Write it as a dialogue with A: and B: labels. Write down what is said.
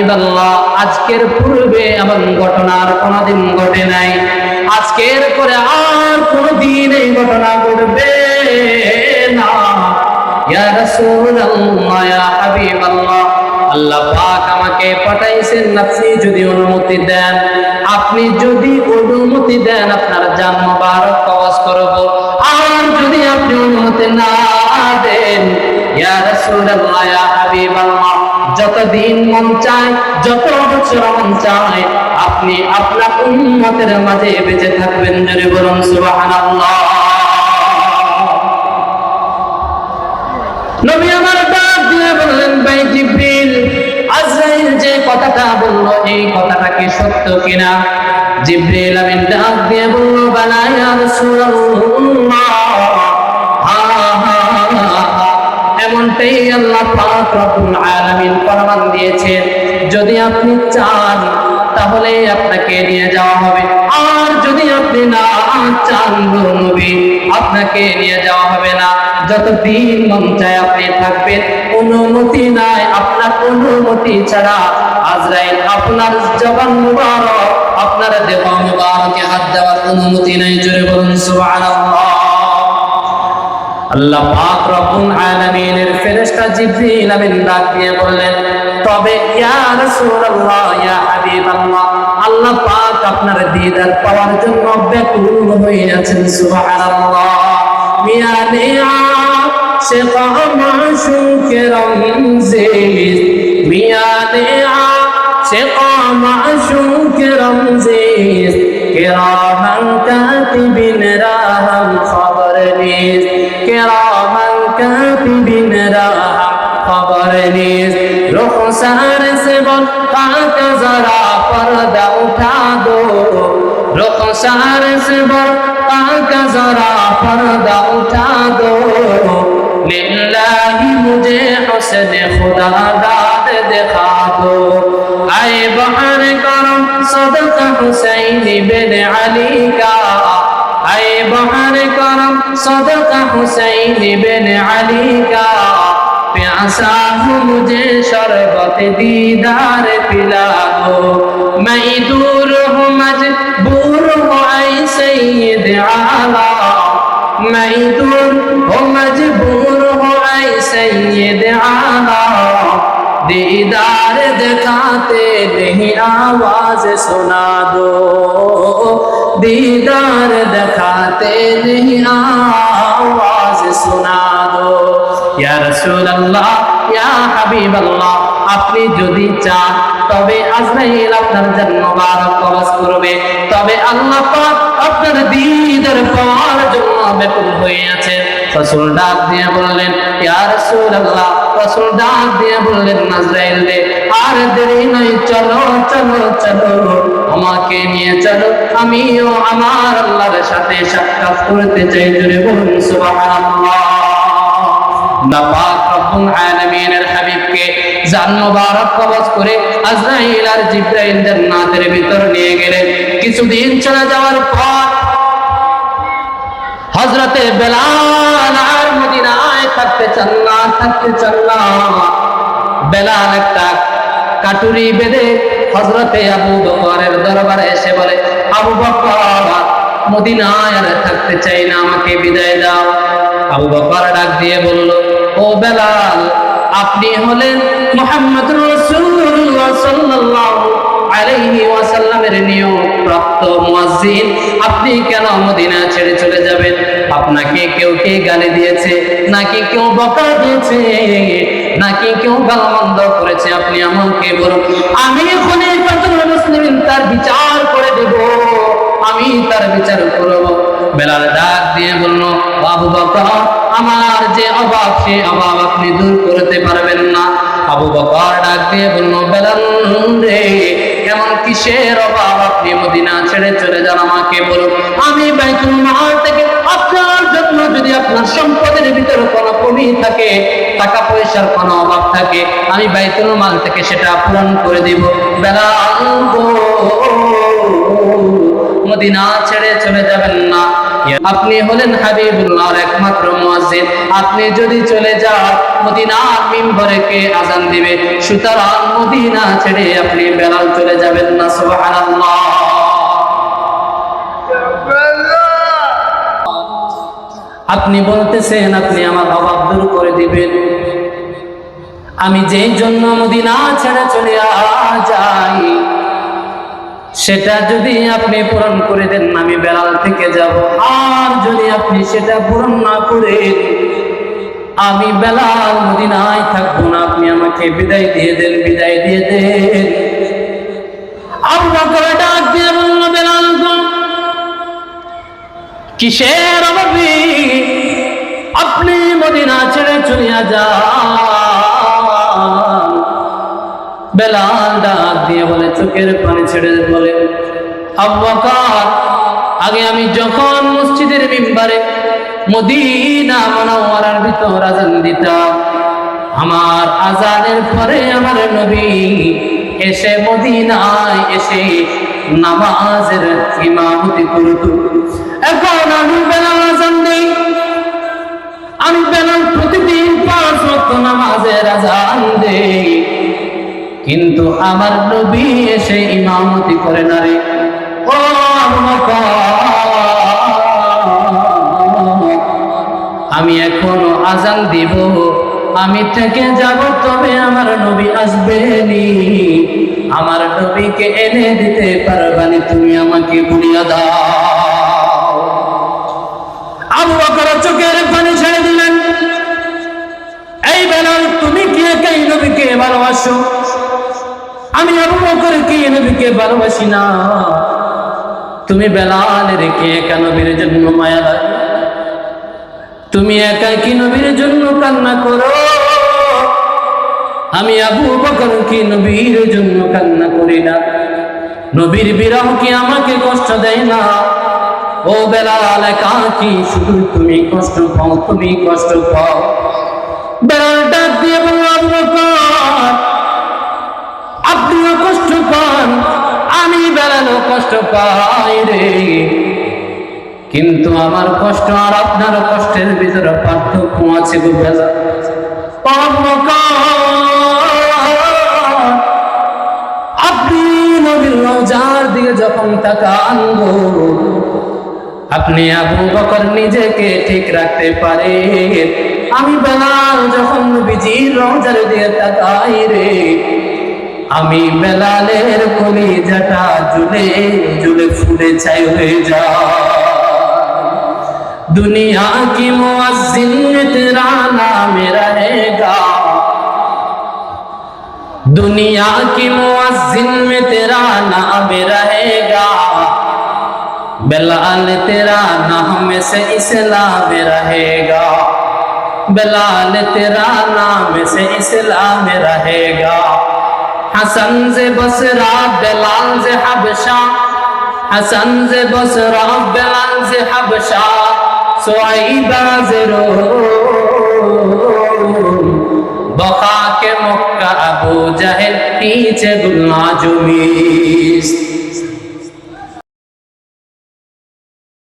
A: হাবিবাল্লাহ, আজকের পূর্বে এমন ঘটনা আর কোনোদিন ঘটে নাই, আজকের পরে আর কোনোদিন এই ঘটনা ঘটবে না। ইয়া রাসূলুল্লাহ, ইয়া হাবিবাল্লাহ, আল্লাহ পাক আমাকে পাঠাইছেন, আপনি যদি অনুমতি দেন, আপনি যদি অনুমতি দেন আপনার জান মোবারক কবজ করব। আর যদি আপনি অনুমতি না দেন, ইয়া রাসূলুল্লাহ, ইয়া হাবিবাল্লাহ, যতদিন মন চায়, যত বছর মন চায়, আপনি আপনার উম্মতের মাঝে বেঁচে থাকবেন। জোরে বলুন সুবহানাল্লাহ। নবী আমার ডাক দিয়ে বললেন, ভাই জিবরিল, আজরাইল যে কথাটা বললো এই কথাটা কি সত্য কিনা? জিবরিল আমিন ডাক দিয়ে বলল, বালা ইয়া রাসূলুল্লাহ, এমনটাই আল্লাহ পাক রব্বুল আলামিন ফরমান দিয়েছেন, যদি আপনি চান তাহলে আপনাকে নিয়ে যাওয়া হবে, আর যদি আপনি না চান নবী, আপনাকে নিয়ে যাওয়া হবে না। যতদিন মন চায় আপনি থাকবেন, অনুমতি নাই, আপনার অনুমতি ছাড়া আজরাইল আপনার জবান মুবারক, আপনার দেহ মুবারকে হাত দেওয়ার অনুমতি নাই। জোরে বলুন সুবহানাল্লাহ। আল্লাহ পাক রব্বুল আলামিনের ফেরেশতা জিবরিল আমিন ডাক দিয়ে বললেন, তবে ইয়া রাসূলুল্লাহ, ইয়া হাবিবাল্লাহ, আল্লাহ পাক আপনার দিদার পাওয়ার জন্য ব্যাকুল হয়ে আছেন। সুবহানাল্লাহ। মিয়ানে আশিক মাশুকে রমজিজ, মিয়ানে আশিক মাশুকে রমজিজ, কিরামান কাতিবিন রাহাম খবর নিজ, किरामन कातिबिन रहा खबर नीज, रुखसार से बता के जरा पर्दा उठा दो, रुखसार से बता के जरा पर्दा उठा दो, लिल्लाही मुझे हुस्न खुदा दाद दिखा दो, आए बहर करम सदका हुसैन बिन अली का, आए बहर करम सदका हुसैन बिन अली का, प्यासा हूँ मुझे शरबत दीदार पिला दो, मैं दूर हूँ मजबूर हूँ ऐ सैयद आला, मैं दूर हूँ मजबूर हूँ ऐ सैयद आला, दीदार दिखाते नहीं आवाज सुना दो, दीदार दिखाते नहीं आवाज सुना दो। या রাসূলুল্লাহ, ইয়া হাবিবাল্লাহ, আপনি যদি চান তবে আজরাইল আপনার জান মোবারক কবজ করবে, তবে আল্লাহ পাক আপনার দিদার পাওয়ার জন্য ব্যাকুল হয়ে আছেন। রাসূল ডাক দিয়ে বললেন, ইয়া রাসূলুল্লাহ, রাসূল ডাক দিয়ে বললেন, আজরাইল রে, আর দেরি নয়, চলো চলো চলো, আমাকে নিয়ে চলো, আমিও আমার আল্লাহর সাথে সাক্ষাৎ করতে চাই। জোরে বলুন সুবহানাল্লাহ। না পাক রব্বুল আলামিনের হাবিবকে জান মোবারক কবজ করে আজরাইল আর জিবরাইল জান্নাতের ভিতর নিয়ে গেলেন। কিছুদিন চলে যাওয়ার পর হযরতে বেলাল আর মদিনায় থাকতে চান না। বেলাল একটা কাটুরি বেঁধে হযরতে আবু বকরের দরবারে এসে বলে, আবু বকর, মদিনায় আর থাকতে চাই না, আমাকে বিদায় দাও। আবু বকর ডাক দিয়ে বলল, ও বেলাল, আপনি হলেন মুহাম্মদুর রাসূলুল্লাহ সাল্লাল্লাহু আলাইহি ওয়াসাল্লামের নিয়োগপ্রাপ্ত মুয়াজ্জিন, আপনি কেন মদিনা ছেড়ে চলে যাবেন? আপনাকে কেউ কে গালি দিয়েছে, নাকি কেউ বকা দিয়েছে, নাকি কেউ গালমন্দ করেছে? আপনি আমাকে বলুন, আমি খলিফাতুল মুসলিমিন তার বিচার করে দেব, আমি তার বিচার করব। বেলাল ডাক দিয়ে বলল, আবু বকর, আমার যে অভাব সে অভাব আপনি দূর করতে পারবেন না। আবু বকর ডাক দিয়ে বলল, বেলাল রে, এমন কিসের অভাব আপনি মদিনা ছেড়ে চলে যান, আমাকে বলুন। আমি বাইতুল মাল থেকে আপনার জন্য যদি আপনার সম্পদের ভিতরে কোনো কমি থাকে, টাকা পয়সার কোনো অভাব থাকে, আমি বাইতুল মাল থেকে সেটা পূরণ করে দিব। বেলাল মদিনা ছেড়ে চলে যাবেন না। আপনি হলেন হাবিবুল্লাহর একমাত্র মুয়াজ্জিন, আপনি যদি চলে যান মদিনার মিম্বরে কে আযান দিবে? সুতরাং মদিনা ছেড়ে আপনি বেলাল চলে যাবেন না। সুবহানাল্লাহ। আপনি বলতেছেন আপনি আমার অভাব দূর করে দিবেন, আমি যেই জন্য মদিনা ছেড়ে চলে যাই সেটা যদি আপনি পূরণ করে দেন আমি বেলাল থেকে যাব, আর যদি আপনি সেটা পূরণ না করেন আমি বেলাল মদিনায় থাকবো না, আপনি আমাকে বিদায় দিয়ে দেন, বিদায় দিয়ে দেন। আবু বকর ডাক দিয়ে বলল, বেলাল কিসের অভাবে আপনি মদিনা ছেড়ে চলে যান? বেলাল ডাক দিয়ে বলে, চোখের পানি ছেড়ে বলে, আবু বকর আগে আমি যখন মসজিদের মিম্বারে মদিনা মুনাওয়ারার ভিতর আযান দিতাম, আমার আযানের পরে আমার নবী এসে মদিনায় এসে নামাজের ইমামতি করত। এখন আমি বেলাল আযান দেই, আমি বেলাল প্রতিদিন 5 ওয়াক্ত নামাজের আযান দেই, কিন্তু আমার নবী এসে ইমামতি করে না রে। ও আবু বকর, আমি এখনো আযান দিব, আমি থেকে যাব, তবে আমার নবী আসবেনি, আমার নবীকে এনে দিতে পারবানি, তুমি আমাকে বুঝিয়ে দাও। আবু বকর চোখের পানি ছেড়ে দিলেন। এই বেলাল, তুমি কি একাই নবীকে ভালোবাসো? আমি আবু বকর কি নবীকে ভালোবাসি না? তুমি বেলালের কি একা নবীর জন্য মায়া লাগে? তুমি একা কি নবীর জন্য কান্না করো? আমি আবু বকর কি নবীর জন্য কান্না করি না? নবীর বিরহ কি আমাকে কষ্ট দেয় না? ও বেলাল, একা কি শুধু তুমি কষ্ট পাও? তুমি কষ্ট পাও? বেলাল ডাক দিয়ে বলল, আবু বকর আপনিও কষ্ট পান, আমি বেলালও কষ্ট পাই রে, কিন্তু আমার কষ্ট আর আপনার কষ্টের ভিতরে পার্থক্য আছে গো বেলাল। আপনি নবীর রওজার দিকে যখন তাকান গো, আপনি আবু বকর নিজেকে ঠিক রাখতে পারেন, আমি বেলাল যখন নবীজির রওজার দিকে তাকাই রে, আমি বেলালের কলিজাটা ঝুলে ঝুলে ফুলে ছাই হয়ে যায়। दुनिया की मुअज्जिन में तेरा नाम रहेगा, दुनिया की मुअज्जिन में तेरा नाम रहेगा, बेलाल तेरा नाम से इस्लाम रहेगा, बेलाल तेरा नाम से इस्लाम रहेगा। हसन से बसरा बेलाल से हबशा, हसन से बसरा बेलाल से हबशा, सुआइबा से बखा के मक्का अबू जहल पीछे गुलना जुमीस।